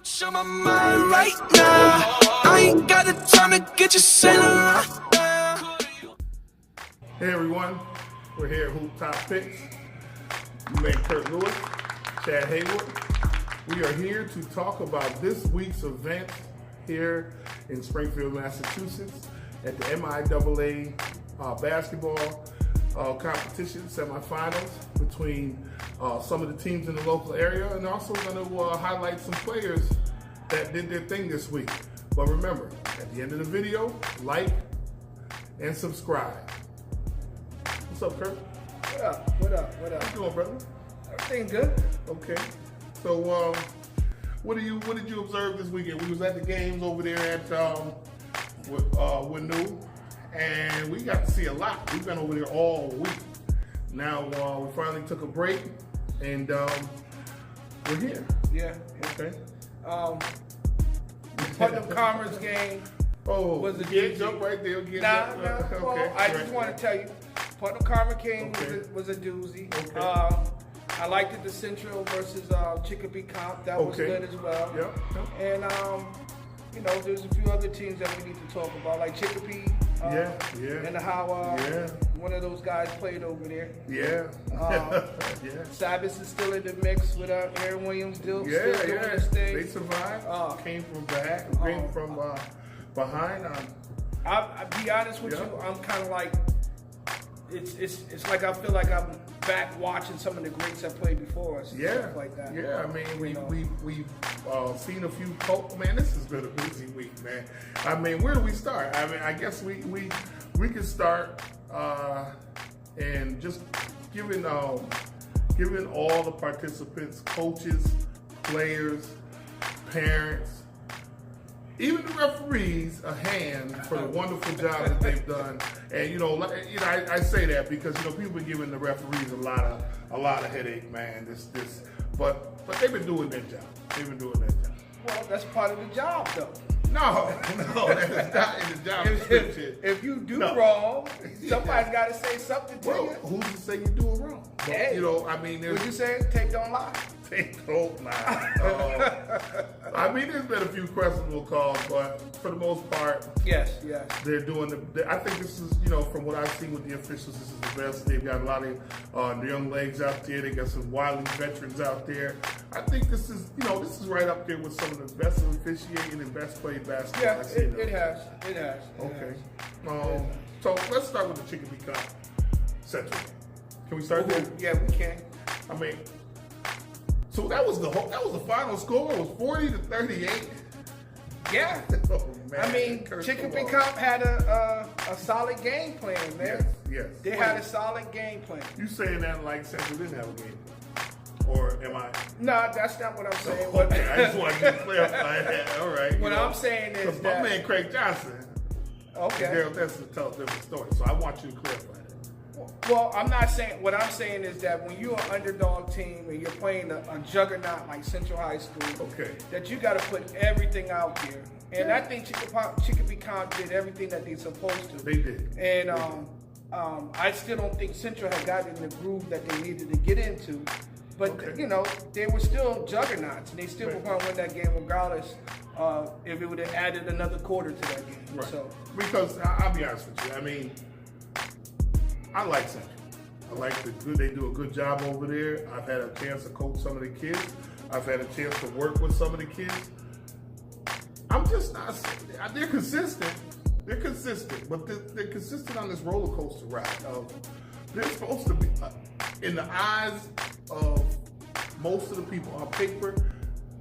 much on my mind right now. I ain't got the time to get you sailing right now. Hey everyone, we're here at Hoop Top Picks. You made Kurt Lewis, Chad Hayward. We are here to talk about this week's event here in Springfield, Massachusetts at the MIAA basketball competition semifinals between some of the teams in the local area, and also going to highlight some players that did their thing this week. But remember, at the end of the video, like and subscribe. What's up, Kurt? What up? How you doing, brother? Everything good. Okay. So, what did you observe this weekend? We was at the games over there at with New, and we got to see a lot. We've been over there all week. Now we finally took a break, and we're here. Yeah. Okay. Putnam Commerce game. Oh, was a get doozy. jump right there. Get Nah. okay. Well, I just want to tell you, Putnam Commerce game was a doozy. Okay. I liked it, the Central versus Chicopee Comp. That was good as well. Yep. And there's a few other teams that we need to talk about, like Chicopee. And how one of those guys played over there. Yeah. Sabbath is still in the mix with Aaron Williams still doing his thing. They survived. Came from behind. I'll be honest with you. I'm kind of like, it's like I feel like I'm back watching some of the greats that played before us. Stuff like that. Yeah. I mean, we've seen a few. Man, this has been a busy week, man. I mean, where do we start? I mean, I guess we can start and just giving all the participants, coaches, players, parents, even the referees a hand for the wonderful job that they've done. And I say that because people been giving the referees a lot of headache, man. But they've been doing their job. Well, that's part of the job, though. No, that's not in the job description. If you do wrong, somebody's got to say something to you. Who's to say you're doing wrong? But, hey, what you saying? Take don't lie. Take don't lie. I mean, there's been a few questionable calls, but for the most part, yes, they're doing I think this is, from what I've seen with the officials, this is the best. They've got a lot of young legs out there. They got some wily veterans out there. I think this is right up there with some of the best officiating and best played basketball I've seen. It has. Okay. So let's start with the Chicopee Cup Central. Can we start there? Yeah, we can. I mean, so that was the final score. It was 40-38. Yeah. Oh, man. I mean, Chicopee Comp had a solid game plan, man. Yes. They had a solid game plan. You saying that like Central didn't have a game plan? Or am I? No, that's not what I'm saying. Okay, I just wanted to clarify that. All right. What I'm saying is that my man Craig Johnson. Okay. That's a different story. So I want you to clarify that. Well, I'm not saying. What I'm saying is that when you're an underdog team and you're playing a juggernaut like Central High School, that you got to put everything out there. And I think Chicopee Comp did everything that they're supposed to. They did. And I still don't think Central had gotten in the groove that they needed to get into. But they were still juggernauts, and they still were going to win that game regardless if it would have added another quarter to that game. Right. So because I'll be honest with you, I mean, I like Central. I like they do a good job over there. I've had a chance to coach some of the kids. I've had a chance to work with some of the kids. I'm just not. They're consistent. They're consistent, but they're consistent on this roller coaster ride. They're supposed to be in the eyes of most of the people on paper.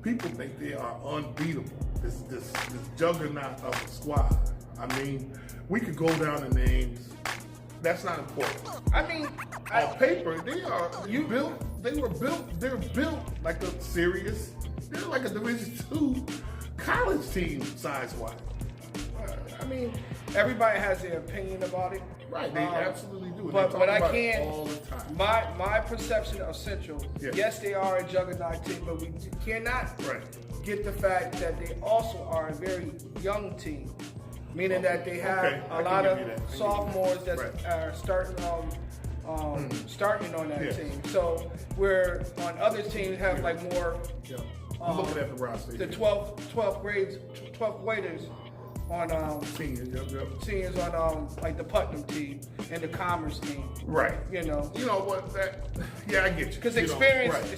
People think they are unbeatable. This juggernaut of a squad. I mean, we could go down the names. That's not important. I mean, on paper, they're built like a serious. They're like a Division II college team size-wise. I mean, everybody has their opinion about it. Right, they absolutely do. But I can't. All the time. My perception of Central, yes, they are a juggernaut team, but we cannot get the fact that they also are a very young team. Meaning that they have a lot of sophomores that are starting on that team. So where on other teams have like more I'm looking at the roster. The 12th graders on seniors on like the Putnam team and the Commerce team. Right. You know what? I get you. Because experience.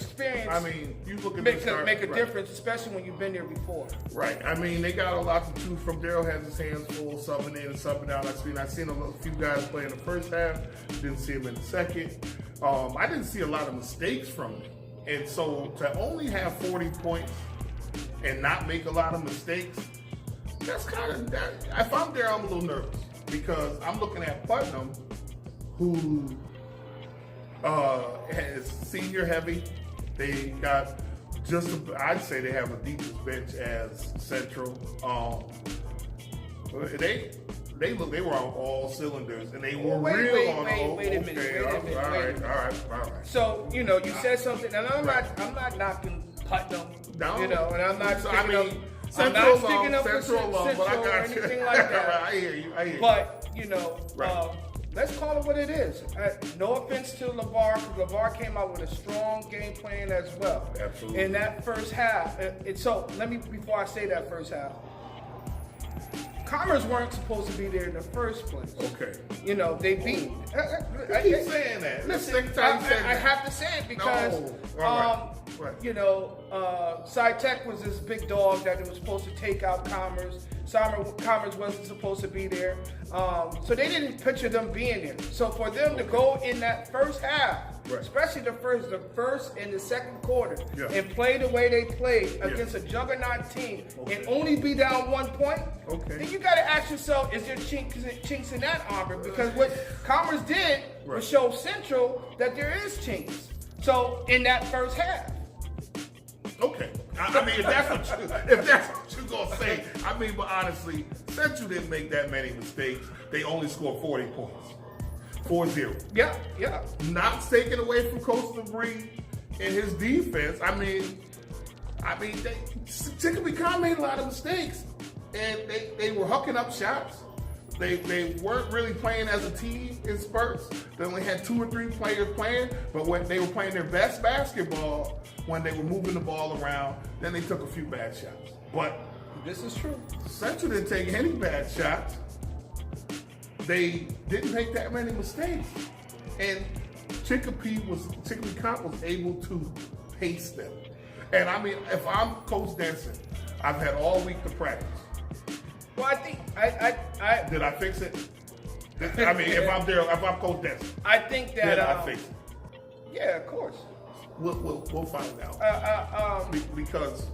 I mean, you look at make a difference, especially when you've been there before. Right. I mean, they got a lot to choose from. Daryl has his hands full, subbing in and subbing out. I seen a few guys play in the first half. Didn't see him in the second. I didn't see a lot of mistakes from him, and so to only have 40 points and not make a lot of mistakes. That's kind of that. If I'm there, I'm a little nervous because I'm looking at Putnam, who has senior heavy. They got I'd say they have a deepest bench as Central. They were on all cylinders and they were Wait a minute. All right. So you said something, and I'm not knocking Putnam. No. And I'm not. Central alum, but I got you. Anything like that. I hear you. But let's call it what it is. No offense to LeVar, because LeVar came out with a strong game plan as well. Absolutely. In that first half. So let me, before I say that first half, Commerce weren't supposed to be there in the first place. Okay. They beat. I keep saying that. Listen, I have to say it because, SciTech was this big dog that was supposed to take out Commerce. Commerce wasn't supposed to be there. So they didn't picture them being there. So for them to go in that first half, especially the first and the second quarter, and play the way they played against a juggernaut team and only be down 1 point, then you got to ask yourself, is there chinks in that armor? Because what Commerce did was show Central that there is chinks. So in that first half. Okay. I mean, if that's what you're going to say, but honestly, Central didn't make that many mistakes. They only scored 40 points. 4-0. Yeah. Not taken away from Coach LeBrie and his defense. Chicopee Con made a lot of mistakes, and they were hooking up shots. They weren't really playing as a team in spurts. They only had 2 or 3 players playing, but when they were playing their best basketball, when they were moving the ball around, then they took a few bad shots. But this is true. Central didn't take any bad shots. They didn't make that many mistakes. And Chicopee Con was able to pace them. And if I'm Coach Denson, I've had all week to practice. Well, I think I did I fix it? If I'm Coach Denson, I think that did I fix it? Yeah, of course. We'll find out. Because,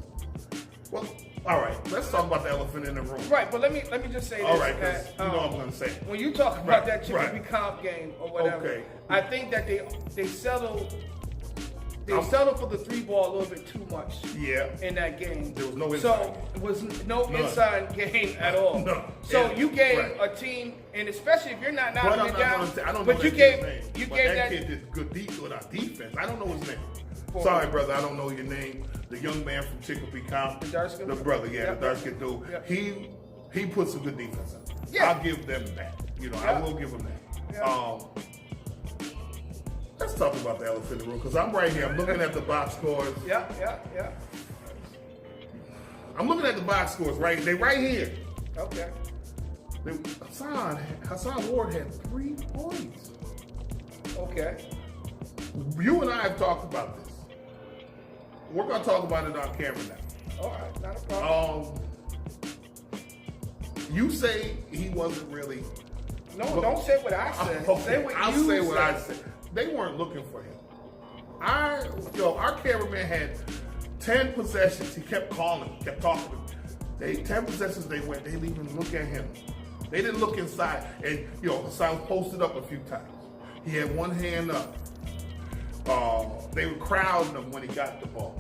all right. Let's talk about the elephant in the room. Right, but let me just say this. All right, because you know what I'm going to say. When you talk about that Chicopee comp game or whatever, I think that they settled. They settled for the 3-ball a little bit too much. In that game. There was no inside. So it was no inside game at all. No. So you gave a team, and especially if you're not knocking it down. I don't know but that gave that kid did good defense. I don't know his name. Sorry, brother, I don't know your name. The young man from Chicopee Comp. The brother, the dark-skinned dude. Yep. He put some good defense up. Yeah. I'll give them that. I will give them that. Let's talk about the elephant in the room, because I'm right here. I'm looking at the box scores. Yeah. I'm looking at the box scores, right? They're right here. Okay. Hassan Ward had 3 points. Okay. You and I have talked about this. We're going to talk about it on camera now. All right, not a problem. You say he wasn't really... No, don't say what I said. Okay, say what I'll you say said. what I said. They weren't looking for him. Our cameraman had 10 possessions. He kept calling, kept talking to him. 10 possessions they went. They didn't even look at him. They didn't look inside. And, Hassan posted up a few times. He had one hand up. They were crowding him when he got the ball.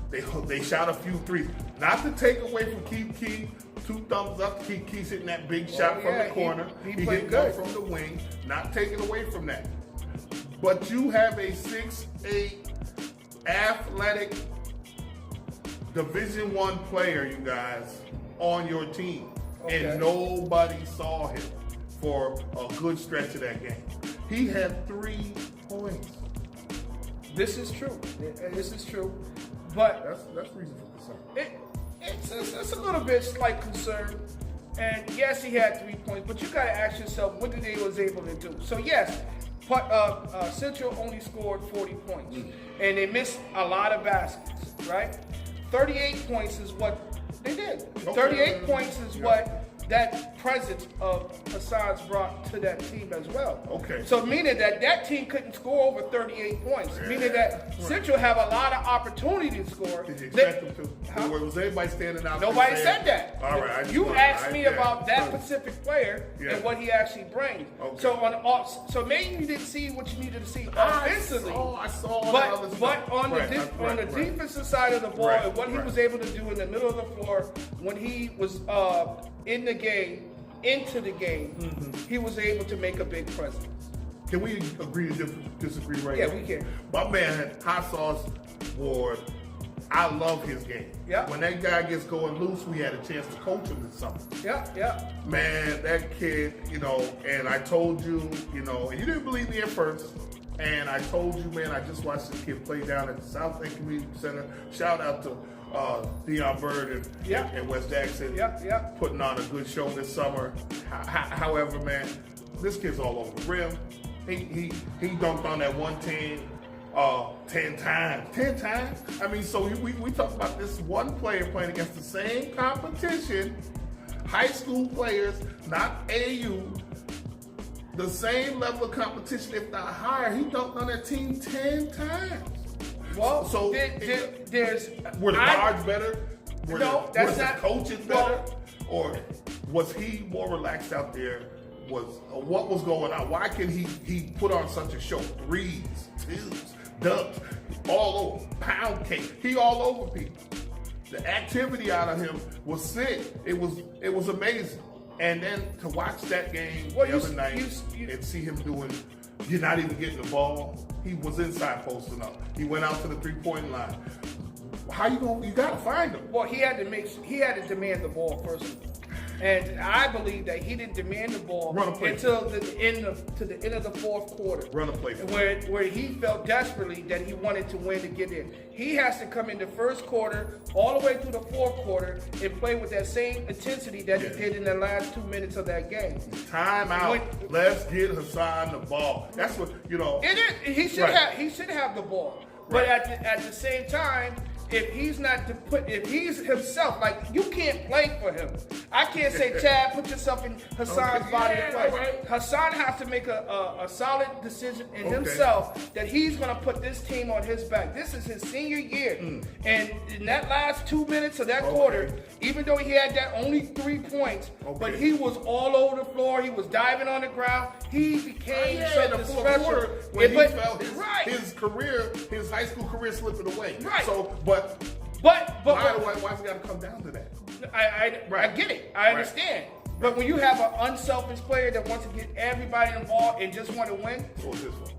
They shot a few threes. Not to take away from Keith Key. 2 thumbs up. Keith's hitting that big shot from the corner. He played good from the wing. Not taking away from that. But you have a 6'8" athletic Division I player, you guys, on your team. Okay. And nobody saw him for a good stretch of that game. He had 3 points. This is true. This is true. But that's reason for concern. It's a little bit slight concern. And yes, he had 3 points, but you got to ask yourself, what did they was able to do? So yes, Central only scored 40 points, and they missed a lot of baskets, right? 38 points is what they did. Okay. 38 points is what that presence of Hassan's brought to that team as well. Okay. So meaning that team couldn't score over 38 points, meaning that Central have a lot of opportunity to score. Did you expect them to? Was anybody standing out? Nobody said that. All right. You asked me about that specific player and what he actually brings. Okay. So maybe you didn't see what you needed to see offensively. I saw but on the defensive side of the ball and what he was able to do in the middle of the floor when he was into the game, he was able to make a big presence. Can we agree to disagree right now? Yeah, we can. My man, Hot Sauce Ward, I love his game. Yeah. When that guy gets going loose, we had a chance to coach him in something. Yeah. Man, that kid, and I told you, and you didn't believe me at first. And I told you, man, I just watched this kid play down at the South End Community Center. Shout out to Deion Bird and West Jackson putting on a good show this summer. However, man, this kid's all over the rim. He dunked on that 110 10 times. 10 times? I mean, so we talk about this one player playing against the same competition, high school players, not AU, the same level of competition, if not higher. He dunked on that team 10 times. Well, so were the guards better? Was the coaches better? Or was he more relaxed out there? What was going on? Why can he put on such a show? Threes, twos, dunks, all over, pound cake. He all over people. The activity out of him was sick. It was amazing. And then to watch that game the other night and see him you're not even getting the ball. He was inside posting up. He went out to the 3-point line. How you gotta find him. Well, he had to demand the ball first of all. And I believe that he didn't demand the ball until the end of the fourth quarter. Run a play. Where he felt desperately that he wanted to win to get in. He has to come in the first quarter all the way through the fourth quarter and play with that same intensity that he did in the last 2 minutes of that game. Time out. Let's get Hassan the ball. That's what It is. He should have the ball. Right. But at the same time, if he's himself, like, you can't play for him. I can't say, Chad, put yourself in Hassan's body and play. Right. Hassan has to make a solid decision in himself that he's going to put this team on his back. This is his senior year. And in that last 2 minutes of that quarter, even though he had that only 3 points, but he was all over the floor. He was diving on the ground. He became something special. When he felt his high school career slipping away. Right. So, But why's it got to come down to that? I get it. I understand. But when you have an unselfish player that wants to get everybody involved and just want to win, what was his fault?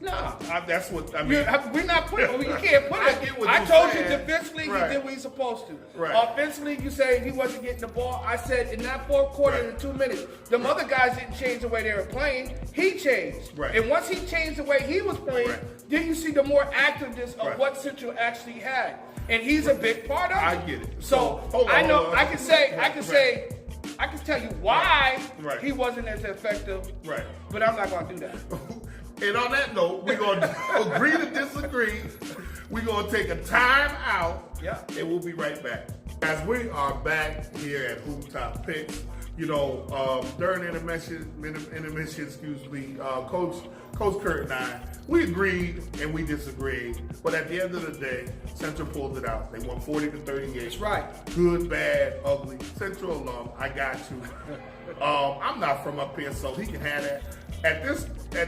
No, that's what I mean. We're not putting. You can't put it. I told you defensively he did what he's supposed to. Right. Offensively, you say he wasn't getting the ball. I said in that fourth quarter, in 2 minutes, them other guys didn't change the way they were playing. He changed. Right. And once he changed the way he was playing, then you see the more activeness of what Central actually had, and he's a big part of it. I get it. So I know I can tell you why he wasn't as effective. Right. But I'm not going to do that. And on that note, we're going to agree to disagree. We're going to take a time out, and we'll be right back. Guys, we are back here at Hoop Top Picks. During intermission, Coach Kurt and I, we agreed and we disagreed. But at the end of the day, Central pulled it out. They won 40-38. That's right. Good, bad, ugly. Central alum, I got you. I'm not from up here, so he can have that. At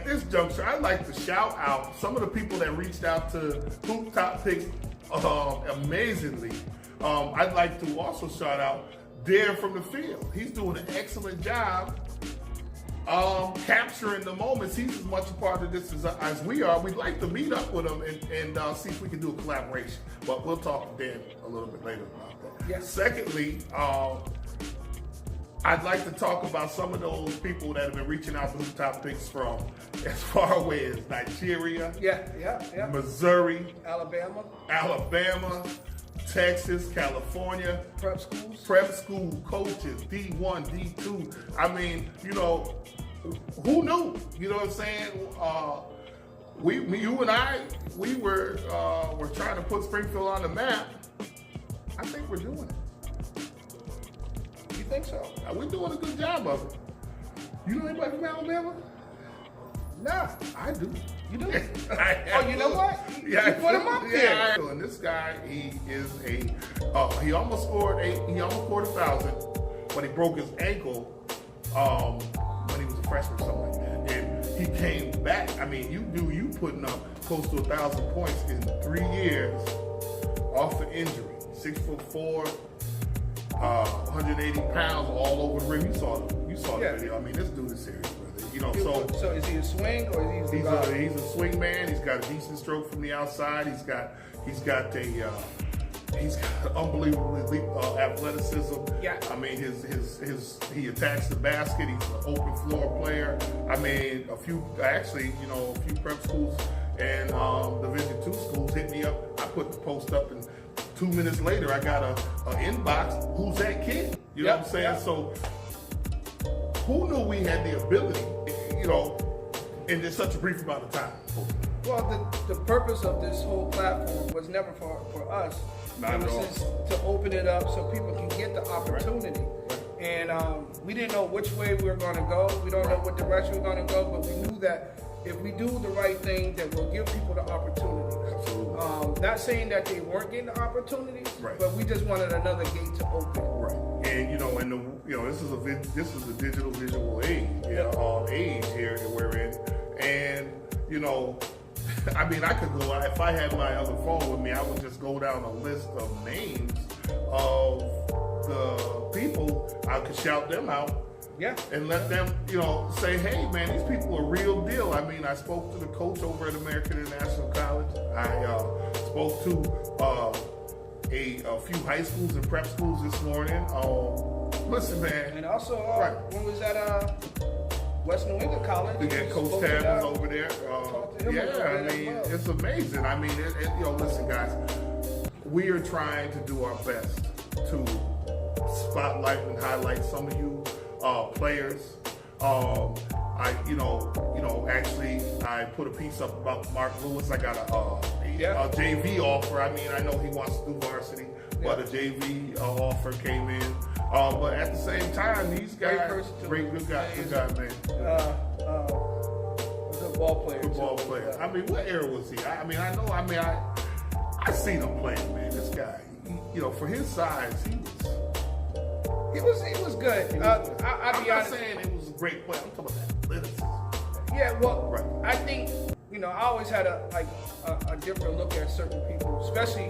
this juncture, I'd like to shout out some of the people that reached out to Hoop Top Picks amazingly. I'd like to also shout out Darren from the field. He's doing an excellent job capturing the moments. He's as much a part of this as we are. We'd like to meet up with him and see if we can do a collaboration. But we'll talk to Dan a little bit later about that. Yes. Secondly, I'd like to talk about some of those people that have been reaching out for the top picks from as far away as Nigeria, Missouri, Alabama, Texas, California. Prep school coaches, D1, D2. I mean, you know, who knew? You know what I'm saying? You and I, we were trying to put Springfield on the map. I think we're doing it. You think so? We're doing a good job of it. You know anybody from Alabama? Nah. I do. You do? Oh, you know what? Yeah, you put him up there. And this guy, he is he almost scored 1,000, but he broke his ankle when he was a freshman, something like that. And he came back. I mean, you putting up close to 1,000 points in 3 years off the injury. 6'4", 180 pounds, all over the rim. You saw the video. I mean, this dude is serious, brother. You know, so is he a swing or is he he's a swing man. He's got a decent stroke from the outside. He's got unbelievable athleticism. Yeah. I mean, he attacks the basket. He's an open floor player. I mean, a few prep schools and Division II schools hit me up. I put the post up, and 2 minutes later, I got a inbox. Who's that kid? You know what I'm saying? Yeah. So, who knew we had the ability? You know, in just such a brief amount of time. Well, the purpose of this whole platform was never for us. It was just to open it up so people can get the opportunity. Right. And we didn't know which way we were going to go. We don't know what direction we we're going to go, but we knew that if we do the right thing, that we'll give people the opportunity. Absolutely. Not saying that they weren't getting the opportunities, but we just wanted another gate to open. Right. And this is a digital visual age, age here that we're in, and I mean, I could go, if I had my other phone with me, I would just go down a list of names of the people. I could shout them out. Yeah. And let them, say, hey, man, these people are real deal. I mean, I spoke to the coach over at American International College. I spoke to a few high schools and prep schools this morning. Listen, man. And also, when was that West New England College? Yeah, Coach Tab was over there. It's amazing. I mean, listen, guys, we are trying to do our best to spotlight and highlight some of you players. Actually, I put a piece up about Mark Lewis. I got a JV offer. I mean, I know he wants to do varsity, but a JV offer came in. But at the same time, these guys, good guy, man. Good ball player. Good ball player. I mean, what era was he? I seen him playing, man. This guy, for his size, he was good. I'm not saying it was a great play. I'm talking about that athleticism. Yeah, well, I think I always had a different look at certain people, especially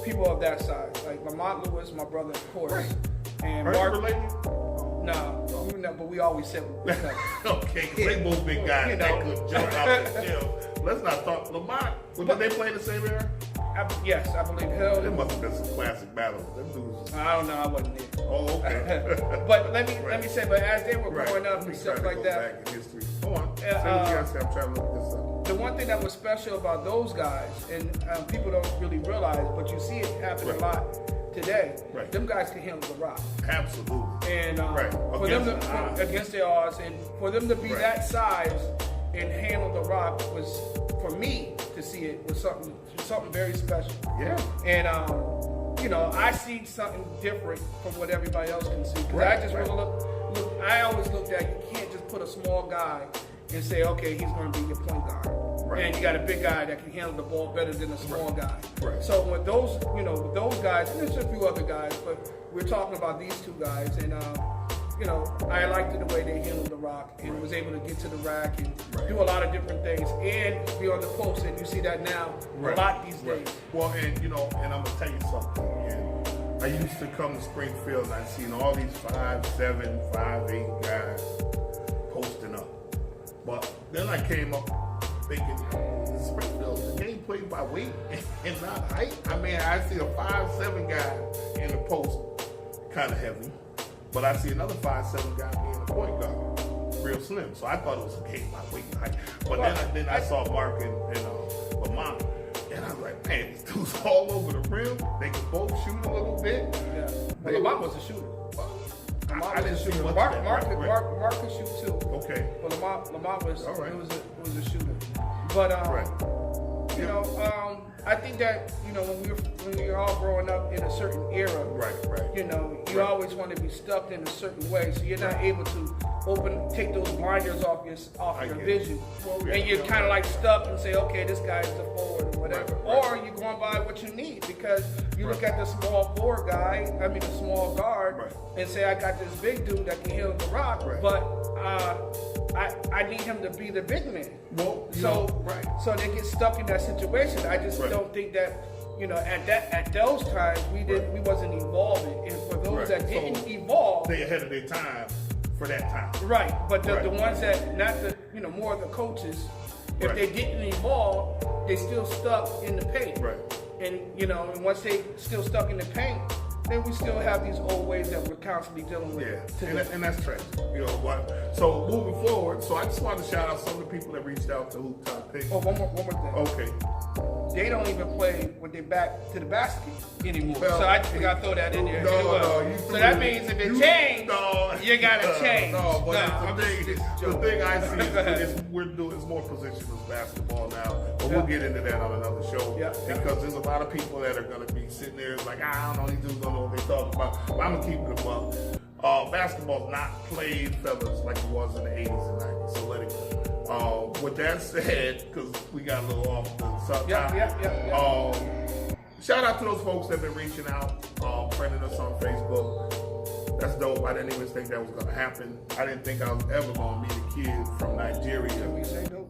people of that size. Like Lamont Lewis, my brother, of course, and Mark. Related? No, but we always said we okay, they both big guys that could jump out the gym. Let's not talk Lamont. Did they play in the same era? Yes, I believe hell. There must have been some classic battles. Them dudes. I don't know. I wasn't there. Oh, okay. But let me say, but as they were growing up and stuff like that. Back in history. Go on. I'm trying to look this up. The one thing that was special about those guys, and people don't really realize, but you see it happen a lot today. Right. Them guys can handle the rock. Absolutely. And for them against their odds, and for them to be that size and handle the rock was, for me to see it, was something very special. Yeah. And I see something different from what everybody else can see. Because I just look. I always looked at, you can't just put a small guy and say, okay, he's going to be your point guard. Right. And you got a big guy that can handle the ball better than a small guy. Right. So with those, with those guys, and there's a few other guys, but we're talking about these two guys, and I liked the way they handled the rock and was able to get to the rack and do a lot of different things and be on the post, and you see that now a lot these days. Well, and I'm gonna tell you something. And I used to come to Springfield and I'd seen all these 5'7", 5'8" guys posting up. But then I came up thinking, Springfield, the game played by weight and not height. I mean, I see a 5'7" guy in the post, kind of heavy. But I see another 5'7" guy being a point guard, real slim. So I thought it was a game by weight and height. But then I saw Mark and Lamont, and I was like, man, these dudes all over the rim. They can both shoot a little bit. Yeah, but Lamont was a shooter. I didn't see much Mark, of that. Mark could shoot too. Okay. But Lamont was All right. it was a shooter. But you know, I think that when we were all growing up in a certain era, right. You know, you always want to be stuck in a certain way, so you're not able to take those blinders off your vision, and you're kind of like stuck and say, okay, this guy's the forward or whatever, or you're going by what you need because you look at the small forward guy, the small guard, and say, I got this big dude that can handle the rock, but I need him to be the big man. Well, so they get stuck in that situation. I just don't think that, at those times we wasn't evolving, and for those that didn't evolve, they ahead of their time for that time. Right, but the ones that more of the coaches, if they didn't evolve, they still stuck in the paint. Right. And and once they still stuck in the paint, then we still have these old ways that we're constantly dealing with. Yeah, and that's tragic. So moving forward, so I just wanted to shout out some of the people that reached out to Hoop Top Picks. Oh, one more thing. Okay. They don't even play with their back to the basket anymore. Well, so I just got to throw that in there. So that means if it changed, you got to change. The thing I see is it's more positionless basketball now. But we'll get into that on another show. Because there's a lot of people that are going to be sitting there like, I don't know, these dudes don't know what they're talking about. But I'm going to keep it above. Basketball's not played, fellas, like it was in the 80s and 90s. So let it go. With that said, because we got a little off the subtopic, shout out to those folks that have been reaching out, friending us on Facebook. That's dope. I didn't even think that was going to happen. I didn't think I was ever going to meet a kid from Nigeria. Can we say dope?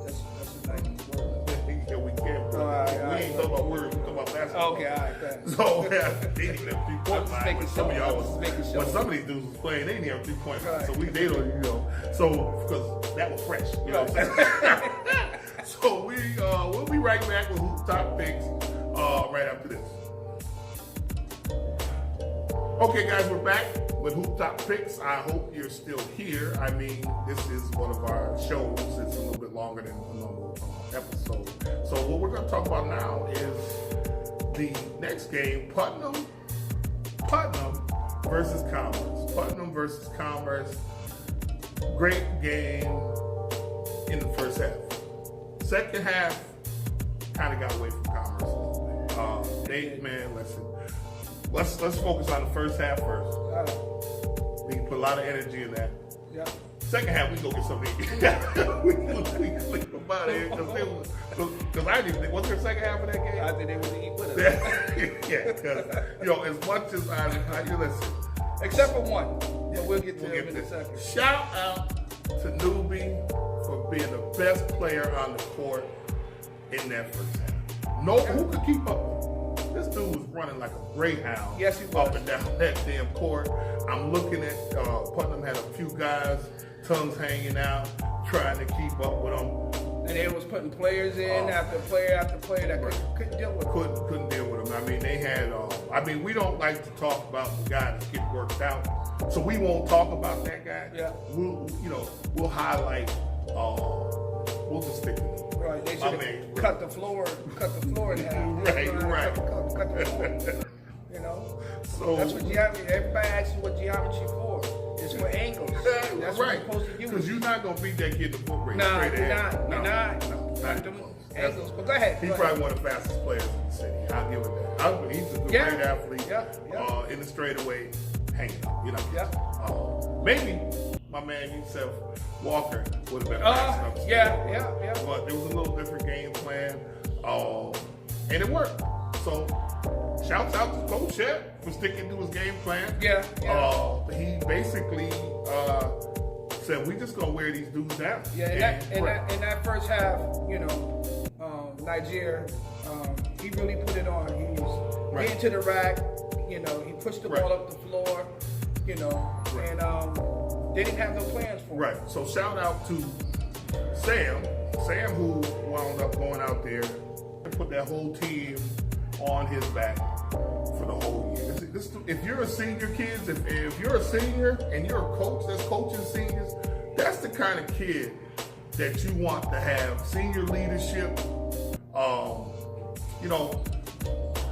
That's a nice word. Yeah, we can. We ain't talking about words. We talking about basketball. Okay, all right. Thanks. So they didn't have 3-point line. Some of y'all was, but some of these dudes was playing. They didn't have 3-point line. So they don't, So because that was fresh. You know what I'm saying? So we'll be right back with Hoop Top Picks right after this. Okay, guys, we're back with Hoop Top Picks. I hope you're still here. This is one of our shows. It's a little bit longer than a normal episode. So what we're going to talk about now is the next game, Putnam versus Commerce. Putnam versus Commerce. Great game in the first half. Second half, kind of got away from Commerce a little bit. Let's focus on the first half first. We can put a lot of energy in that. Yeah. Second half, we go get something to eat. we leave them out of here because I didn't even think. Was there a second half of that game? I think they would eat with us. Yeah, because as much as I listen, except for one, but we'll get to him in a second. Shout out to Newbie for being the best player on the court in that first half. Who could keep up with him? This dude was running like a greyhound up and down that damn court. I'm looking at Putnam had a few guys, tongues hanging out, trying to keep up with them. And they was putting players in after player that couldn't deal with them. Couldn't deal with them. They had. We don't like to talk about the guy that's getting worked out, so we won't talk about that guy. Yeah. We'll highlight. We'll just stick with it. Right. They should have cut the floor in half. Right. Cut the floor. So that's what geometry. Everybody asks you what geometry for. It's for angles. That's what you're supposed to use. Because you're not gonna beat that kid in the foot race. You're not. Angles. But go ahead. He's probably one of the fastest players in the city. I'll give it that. He's a great athlete. In the straightaway, hanging up. Maybe my man Yusef Walker would have been fast enough. But it was a little different game plan, and it worked. So, shouts out to Coach Shep for sticking to his game plan. He basically said, "We just gonna wear these dudes down." Yeah, in that first half, Nigeria, he really put it on. He was getting to the rack. He pushed the ball up the floor. And they didn't have no plans for him. Right. So shout out to Sam who wound up going out there and put that whole team on his back for the whole year. if you're a senior, kids, if you're a senior and you're a coach that's coaching seniors, that's the kind of kid that you want to have senior leadership. You know,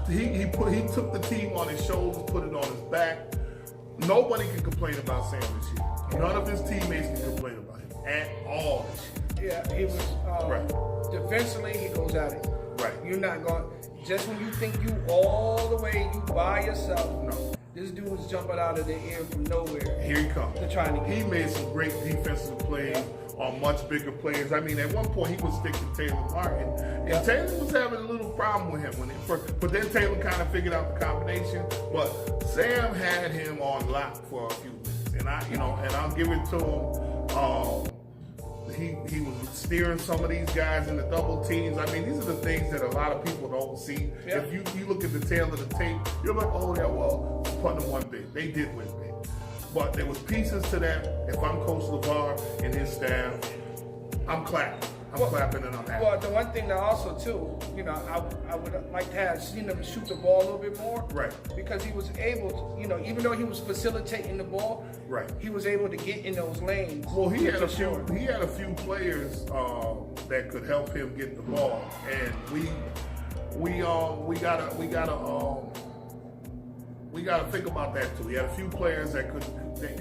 he took the team on his shoulders, put it on his back. Nobody can complain about Sam this year. None of his teammates can complain about him at all this year. Yeah, he was defensively, he goes at it. Right. You're not going, just when you think you all the way, you by yourself. No. This dude was jumping out of the air from nowhere. Here he comes. He made some great defensive plays on much bigger players. I mean, at one point he was sticking Taylor Martin, and Taylor was having a little problem with him but then Taylor kind of figured out the combination. But Sam had him on lock for a few minutes, and I'll give it to him. He was steering some of these guys in the double teams. I mean, these are the things that a lot of people don't see. Yeah. If you look at the tail of the tape, you're like, oh, yeah, well, Putnam won big. They did win big. But there was pieces to that. If I'm Coach LeVar and his staff, I'm clapping. I'm clapping and I'm happy. Well, the one thing that also, too, I would like to have seen him shoot the ball a little bit more. Right. Because he was able to, even though he was facilitating the ball, right, he was able to get in those lanes. Well, he had a few players that could help him get the ball, and we gotta think about that too. He had a few players that could.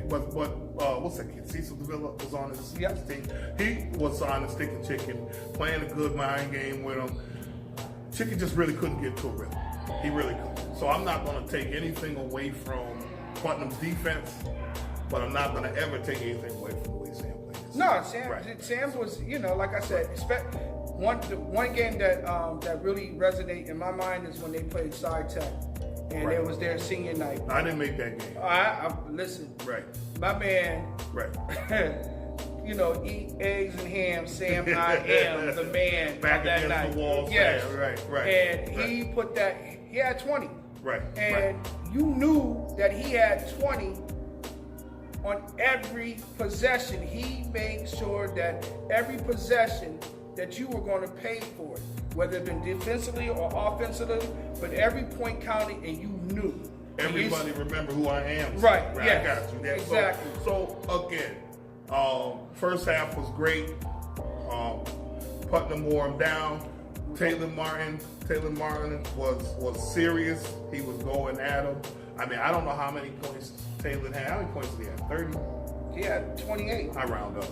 What's that kid? Cecil Davila was on his team. He was on the stick and chicken, playing a good mind game with him. Chicken just really couldn't get to a rhythm. He really couldn't. So I'm not going to take anything away from Putnam's defense, but I'm not going to ever take anything away from the way Sam played. No, Sam was, like I said, one game that really resonated in my mind is when they played Sci Tech. And it was their senior night. I didn't make that game. Listen. Right. My man. Right. Eat eggs and ham. Sam, I am the man. Back that against night. the wall. Yes. Right. And he put that. He had 20. Right. And you knew that he had 20 on every possession. He made sure that every possession that you were going to pay for it, whether it been defensively or offensively, but every point counted, and you knew. Everybody remember who I am. Right. Yes. I got you. Yeah. Exactly. So again, first half was great. Putnam wore him down. Taylor Martin was serious. He was going at him. I mean, I don't know how many points Taylor had. How many points did he have? 30? He had 28. I round up.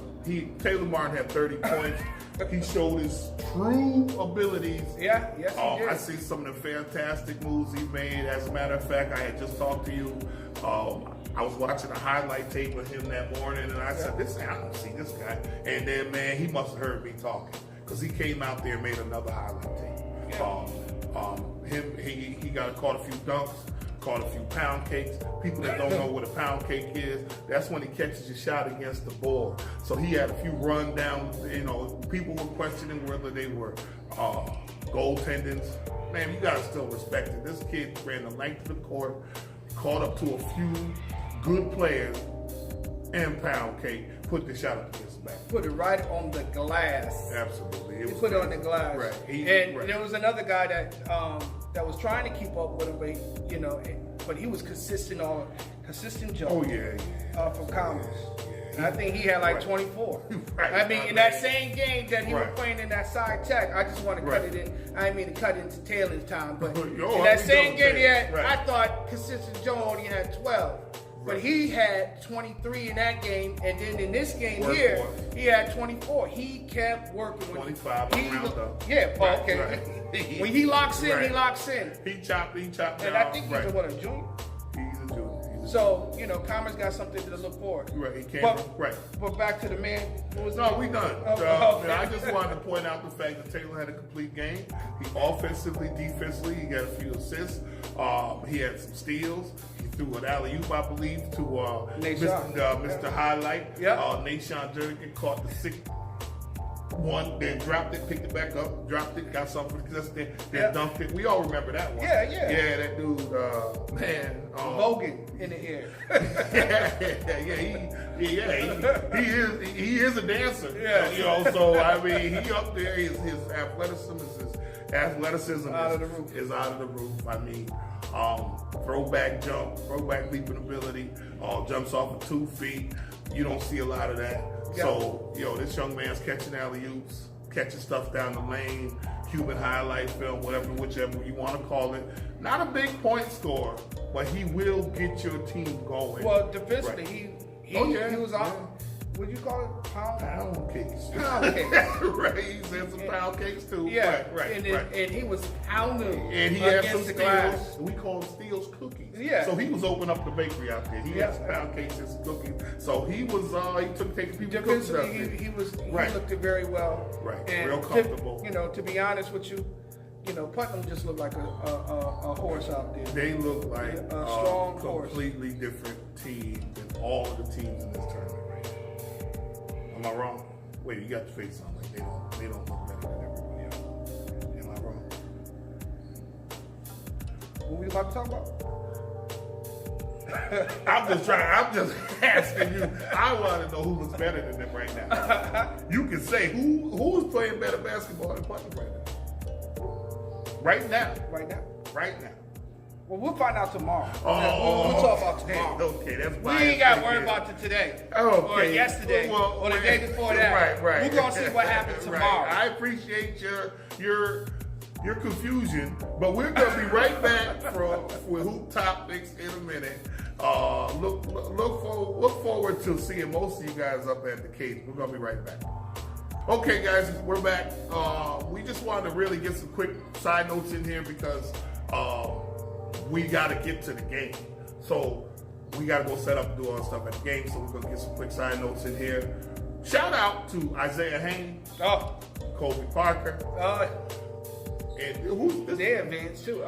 Taylor Martin had 30 points. He showed his true abilities. Yeah, yes, he did. I see some of the fantastic moves he made. As a matter of fact, I had just talked to you. I was watching a highlight tape of him that morning, and I said, I don't see this guy. And then, man, he must have heard me talking, because he came out there and made another highlight tape. Yeah. He caught a few dunks, caught a few pound cakes. People that don't know what a pound cake is, that's when he catches your shot against the board. So he had a few rundowns. People were questioning whether they were goaltendings. Man, you gotta still respect it. This kid ran the length of the court, caught up to a few good players, and pound cake, put the shot up against the back. Put it right on the glass. Absolutely. He put it on the glass. Right. There was another guy that was trying to keep up with him, but he was consistent Joe. Oh yeah. From Commerce. And I think he had like 24. Right. I mean, in that same game that he was playing in that side tech, I just want to cut it in. I didn't mean to cut it into Taylor's time, but in that same game he had, I thought consistent Joe only had 12. But he had 23 in that game, and then in this game he had 24. He kept working. 25 round up. Yeah, okay. Right. When he locks in, he locks in. He chopped down. And I think he's a junior? He's a junior. So, Commerce got something to look forward to. Right, he came. But back to the man. We done. Okay. I just wanted to point out the fact that Taylor had a complete game. He offensively, defensively, he got a few assists. He had some steals. He threw an alley-oop, I believe, to Mr. Highlight. Yeah. Nashawn Jernigan caught the 6 one, then dropped it, picked it back up, dropped it, got something, then dunked it. We all remember that one. Yeah. Yeah, that dude, Hogan in the air. He is a dancer. Yeah. So I mean, he up there. His athleticism is out of the roof. Is out of the roof. I mean, Throwback jump, throwback leaping ability, jumps off of 2 feet. You don't see a lot of that. Yeah. So, this young man's catching alley-oops, catching stuff down the lane, Cuban highlight film, whichever you want to call it. Not a big point scorer, but he will get your team going. Well, defensively, right. he was on. What do you call it? Pound cakes. Pound cakes. Right, he's had some pound cakes too. Yeah, right. And he was pounding and he had some the steals. glass. We call them steals cookies. Yeah. So he was opening up the bakery out there. He had some pound cakes and some cookies. So he was he took taking people cookies out there. He looked it very well. Right. And real comfortable. To be honest with you, Putnam just looked like a horse out there. They look like a strong completely different team than all of the teams in this tournament right now. Am I wrong? Wait, you got the face on like they don't look better than everybody else. Am I wrong? What we about to talk about? I'm just asking you. I want to know who looks better than them right now. You can say who's playing better basketball than Putnam right now. Right now. Right now. Right now. Well, we'll find out tomorrow. Oh, we'll talk about tomorrow. Okay, that's we ain't got to worry about today. Okay. Or yesterday. Or the day before that. Right. We're going to see what happens tomorrow. Right. I appreciate your confusion, but we're going to be right back with Hoop Topics in a minute. Look forward to seeing most of you guys up at the cage. We're going to be right back. Okay, guys, we're back. We just wanted to really get some quick side notes in here because we got to get to the game. So we got to go set up and do all stuff at the game. So we're going to get some quick side notes in here. Shout out to Isaiah Haynes, Kobe Parker, and who's this? They're advanced too.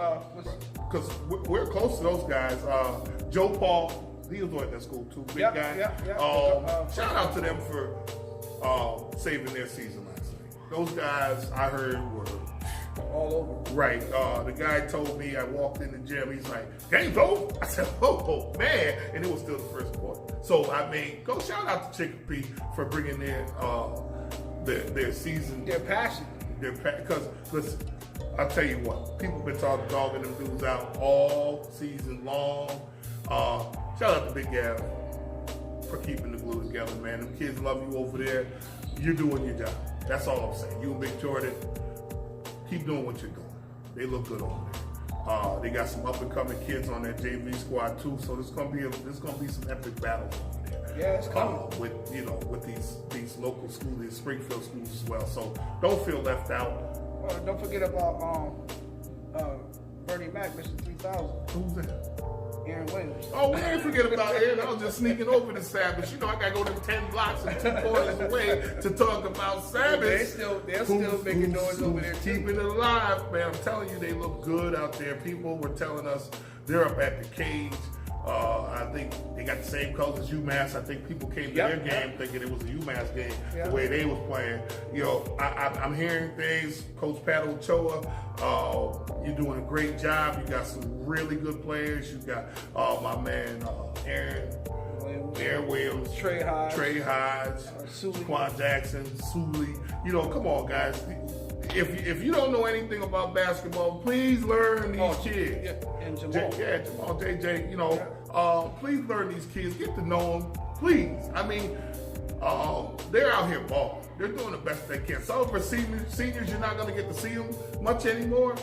Because we're close to those guys. Joe Paul, he was at that school too. Big guy. Yeah. Shout out to them for saving their season last night. Those guys I heard were all over. Right. The guy told me, I walked in the gym, he's like, game's over? I said, oh man. And it was still the first quarter. So I mean, go shout out to Chicopee for bringing their season. Their passion. Because listen, I'll tell you what, people been dogging them dudes out all season long. Shout out to Big Gav for keeping the glue together, man. Them kids love you over there. You're doing your job. That's all I'm saying. You and Big Jordan, keep doing what you're doing. They look good over there. They got some up and coming kids on that JV squad too. So there's gonna be some epic battles over there. Yeah, it's coming. With these local schools, these Springfield schools as well. So don't feel left out. Don't forget about Bernie Mac, Mr. 3000. Who's that? Aaron Williams. Oh, we didn't forget about Aaron. I was just sneaking over the Sabbath. I gotta go to 10 blocks and 2 quarters away to talk about Sabbath. They're still making noise over there. Keeping it alive, man. I'm telling you, they look good out there. People were telling us they're up at the cage. I think they got the same colors as UMass. I think people came to their game thinking it was a UMass game, the way they was playing. I'm hearing things. Coach Pat Ochoa, you're doing a great job. You got some really good players. You got my man Aaron Williams, Trey Hodge, Quan Jackson, Sully. Come on, guys. If you don't know anything about basketball, please learn these kids. Yeah. And Jamal. Jamal, JJ, please learn these kids. Get to know them, please. I mean, they're out here balling. They're doing the best they can. Some of our seniors, you're not going to get to see them much anymore.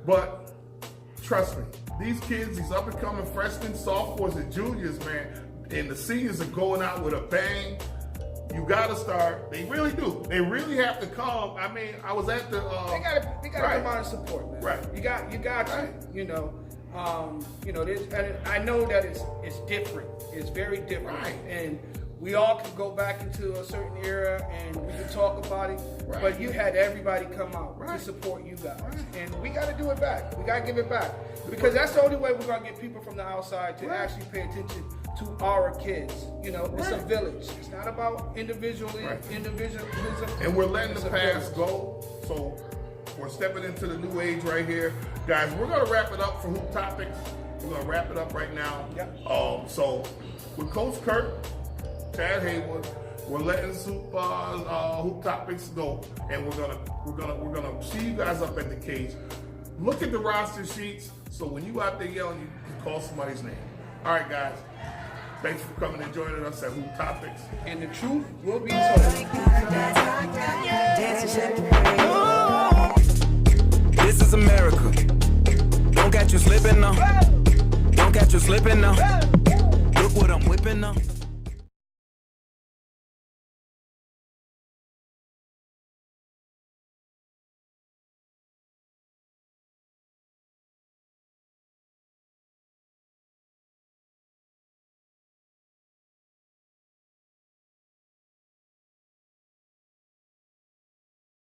But trust me, these kids, these up-and-coming freshmen, sophomores, and juniors, man, and the seniors are going out with a bang. You gotta start. They really do. They really have to come. I mean, I was at the. They gotta come out and support, man. Right. You got to. And I know that it's different. It's very different. Right. And we all can go back into a certain era and we can talk about it. Right. But you had everybody come out to support you guys. Right. And we got to do it back. We got to give it back. Because that's the only way we're going to get people from the outside to actually pay attention to our kids. It's a village. It's not about individualism. And we're letting the past go. So we're stepping into the new age right here. Guys, we're going to wrap it up for Hoop Topics. We're going to wrap it up right now. Yep. So with Coach Kirk, Chad Haywood, we're letting Hoop Topics go, and we're gonna see you guys up at the cage. Look at the roster sheets. So when you out there yelling, you call somebody's name. All right, guys. Thanks for coming and joining us at Hoop Topics. And the truth will be told. This is America. Don't catch you slipping now. Don't catch you slipping now. Look what I'm whipping now.